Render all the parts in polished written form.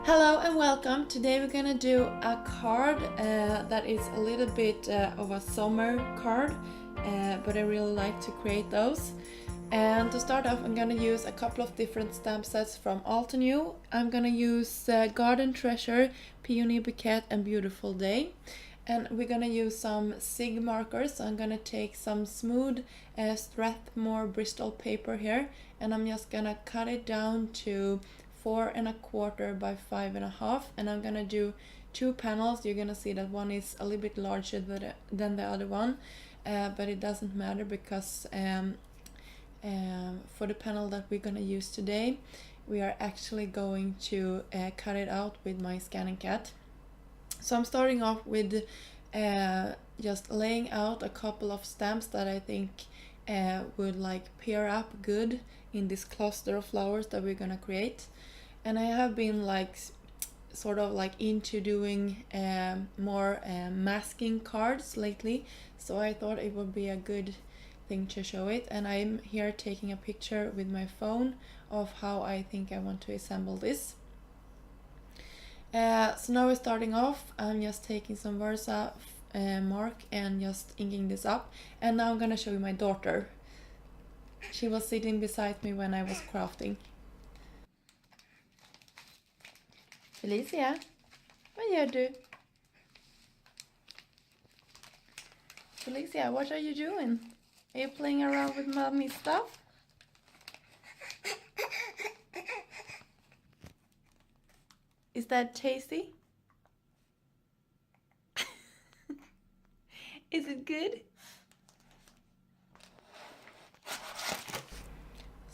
Hello and welcome. Today we're gonna do a card that is a little bit of a summer card, but I really like to create those. And to start off, I'm gonna use a couple of different stamp sets from Altenew. I'm gonna use Garden Treasure, Peony Bouquet, and Beautiful Day. And we're gonna use some SIG markers. So I'm gonna take some smooth Strathmore Bristol paper here, and I'm just gonna cut it down to 4¼ by 5½, and I'm gonna do two panels. You're gonna see that one is a little bit larger than the other one, but it doesn't matter because for the panel that we're gonna use today, we are actually going to cut it out with my scanning cat. So I'm starting off with just laying out a couple of stamps that I think would like pair up good in this cluster of flowers that we're gonna create. And I have been sort of into doing more masking cards lately, so I thought it would be a good thing to show it. And I'm here taking a picture with my phone of how I think I want to assemble this. So now we're starting off. I'm just taking some Versa mark and just inking this up, and now I'm gonna show you my daughter. She was sitting beside me when I was crafting. Felicia, vad gör du? Felicia, what are you doing? Are you playing around with mommy's stuff? Is that tasty? Is it good?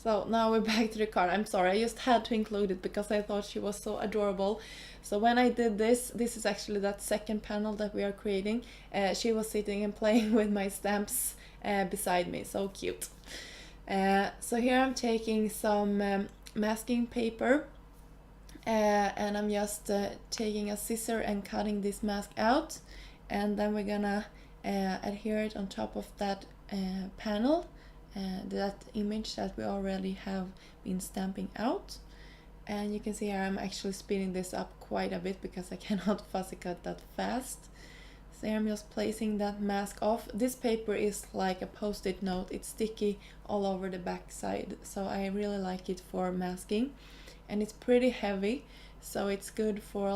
So now we're back to the card. I'm sorry, I just had to include it because I thought she was so adorable. So when I did this is actually that second panel that we are creating. She was sitting and playing with my stamps beside me, so cute. So here I'm taking some masking paper and I'm just taking a scissor and cutting this mask out, and then we're gonna adhere it on top of that panel. That image that we already have been stamping out. And you can see here I'm actually speeding this up quite a bit because I cannot fussy cut that fast. So I'm just placing that mask off. This paper is like a post-it note. It's sticky all over the back side, so I really like it for masking. And it's pretty heavy, so it's good for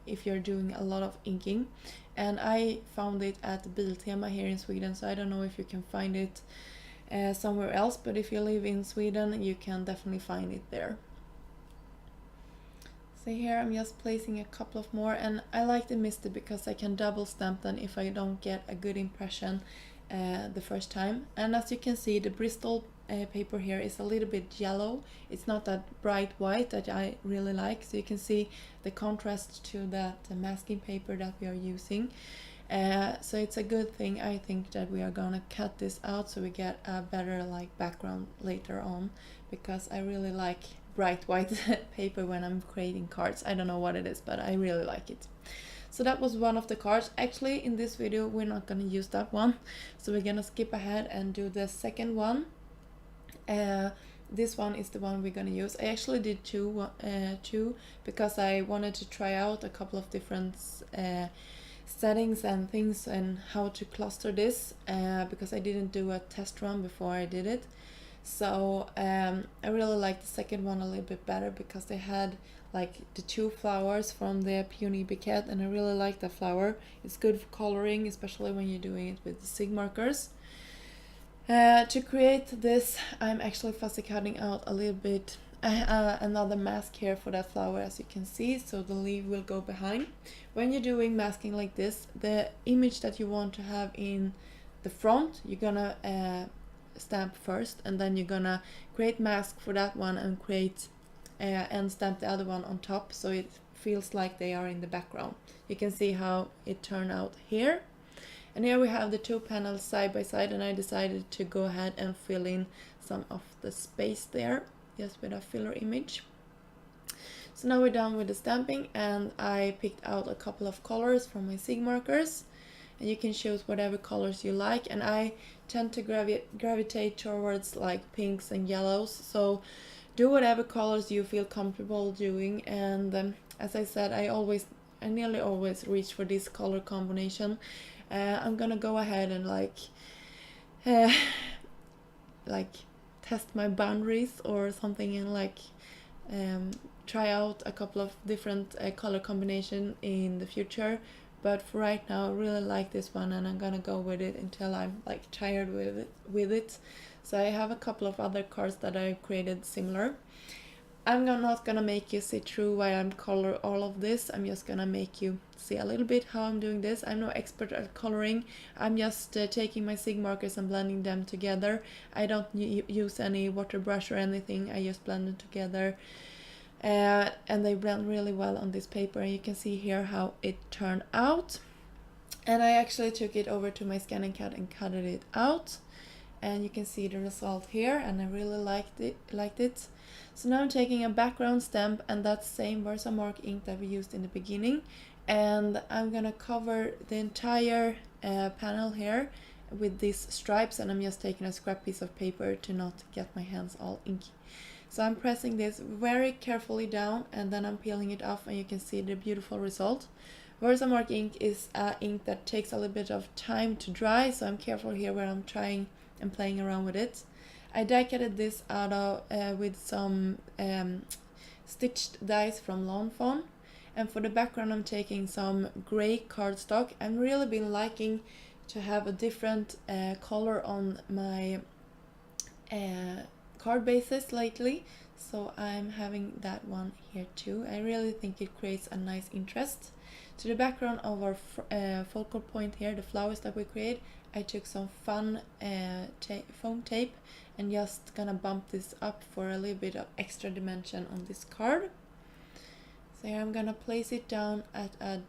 if you're doing a lot of inking. And I found it at Biltema here in Sweden, so I don't know if you can find it somewhere else, but if you live in Sweden you can definitely find it there. So here I'm just placing a couple of more, and I like the Misty because I can double stamp them if I don't get a good impression the first time. And as you can see, the Bristol paper here is a little bit yellow. It's not that bright white that I really like, so you can see the contrast to that masking paper that we are using. So it's a good thing, I think, that we are gonna cut this out so we get a better background later on, because I really like bright white paper when I'm creating cards. I don't know what it is, but I really like it. So that was one of the cards. Actually, in this video we're not gonna use that one, so we're gonna skip ahead and do the second one. This one is the one we're gonna use. I actually did two because I wanted to try out a couple of different settings and things and how to cluster this, because I didn't do a test run before I did it. So I really like the second one a little bit better because they had the two flowers from the Peony Bouquet, and I really like that flower. It's good for coloring, especially when you're doing it with the SIG markers. To create this, I'm actually fussy cutting out a little bit another mask here for that flower, as you can see, so the leaf will go behind. When you're doing masking like this, the image that you want to have in the front, you're gonna stamp first, and then you're gonna create mask for that one and create and stamp the other one on top, so it feels like they are in the background. You can see how it turned out here. And here we have the two panels side by side, and I decided to go ahead and fill in some of the space there just with a filler image. So now we're done with the stamping, and I picked out a couple of colors from my SIG markers, and you can choose whatever colors you like, and I tend to gravitate towards pinks and yellows. So do whatever colors you feel comfortable doing. And as I said, I nearly always reach for this color combination. I'm gonna go ahead and like test my boundaries or something, and try out a couple of different color combination in the future. But for right now, I really like this one, and I'm gonna go with it until I'm like tired with it. So I have a couple of other cards that I created similar. I'm not gonna make you see through why I'm color all of this. I'm just gonna make you see a little bit how I'm doing this. I'm no expert at coloring. I'm just taking my Sig markers and blending them together. I don't use any water brush or anything. I just blend them together. And they blend really well on this paper, and you can see here how it turned out. And I actually took it over to my scanning CAD and cut it out, and you can see the result here, and I really liked it. So now I'm taking a background stamp, and that same Versamark ink that we used in the beginning, and I'm gonna cover the entire panel here with these stripes, and I'm just taking a scrap piece of paper to not get my hands all inky. So I'm pressing this very carefully down, and then I'm peeling it off, and you can see the beautiful result. Versamark ink is ink that takes a little bit of time to dry, so I'm careful here where I'm trying and playing around with it. I die cutted this out of with some stitched dies from Lawn Fawn. And for the background, I'm taking some gray cardstock. I've really been liking to have a different color on my card bases lately, so I'm having that one here too. I really think it creates a nice interest. To the background of our focal point here, the flowers that we create, I took some fun foam tape and just gonna bump this up for a little bit of extra dimension on this card. So here I'm gonna place it down at a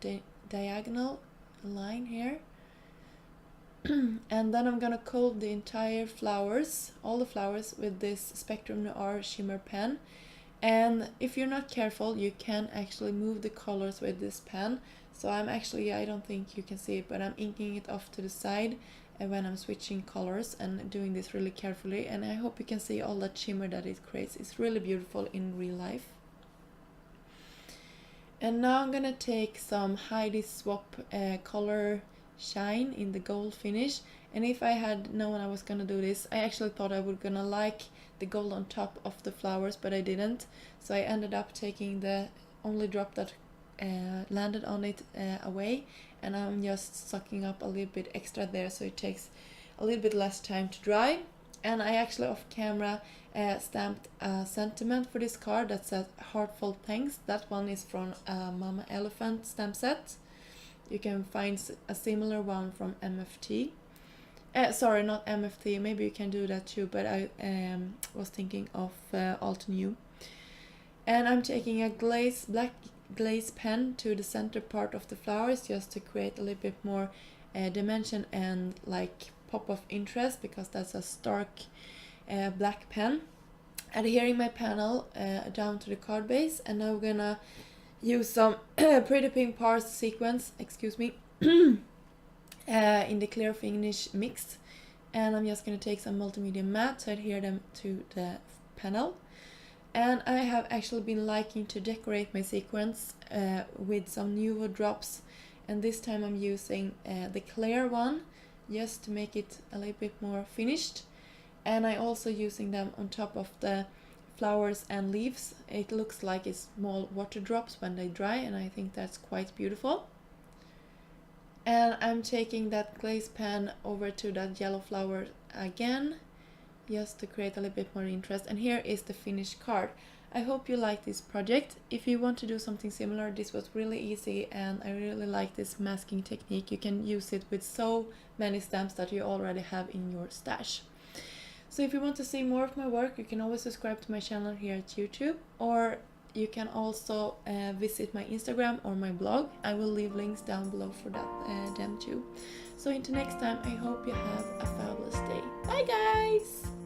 diagonal line here. And then I'm gonna coat the entire flowers, all the flowers, with this Spectrum Noir shimmer pen. And if you're not careful, you can actually move the colors with this pen. So I'm actually, I don't think you can see it, but I'm inking it off to the side when I'm switching colors, and doing this really carefully. And I hope you can see all that shimmer that it creates. It's really beautiful in real life. And now I'm gonna take some Heidi Swap color shine in the gold finish. And if I had known I was gonna do this, I actually thought I would gonna like the gold on top of the flowers, but I didn't. So I ended up taking the only drop that landed on it away, and I'm just sucking up a little bit extra there, so it takes a little bit less time to dry. And I actually off camera stamped a sentiment for this card that says heartfelt thanks. That one is from Mama Elephant stamp set. You can find a similar one from MFT. Sorry, not MFT, maybe you can do that too, but I was thinking of Alt New. And I'm taking a black glaze pen to the center part of the flowers, just to create a little bit more dimension and like pop of interest, because that's a stark black pen. Adhering my panel down to the card base, and now we're gonna use some Pretty Pink Parts sequence, excuse me, in the clear finish mix. And I'm just gonna take some multimedia matte to adhere them to the panel. And I have actually been liking to decorate my sequence with some Nuvo drops, and this time I'm using the clear one just to make it a little bit more finished. And I also using them on top of the flowers and leaves. It looks like it's small water drops when they dry, and I think that's quite beautiful. And I'm taking that glaze pen over to that yellow flower again, just to create a little bit more interest. And here is the finished card. I hope you like this project. If you want to do something similar, this was really easy, and I really like this masking technique. You can use it with so many stamps that you already have in your stash. So if you want to see more of my work, you can always subscribe to my channel here at YouTube, or you can also visit my Instagram or my blog. I will leave links down below for them too. So until next time, I hope you have a fabulous day. Bye guys!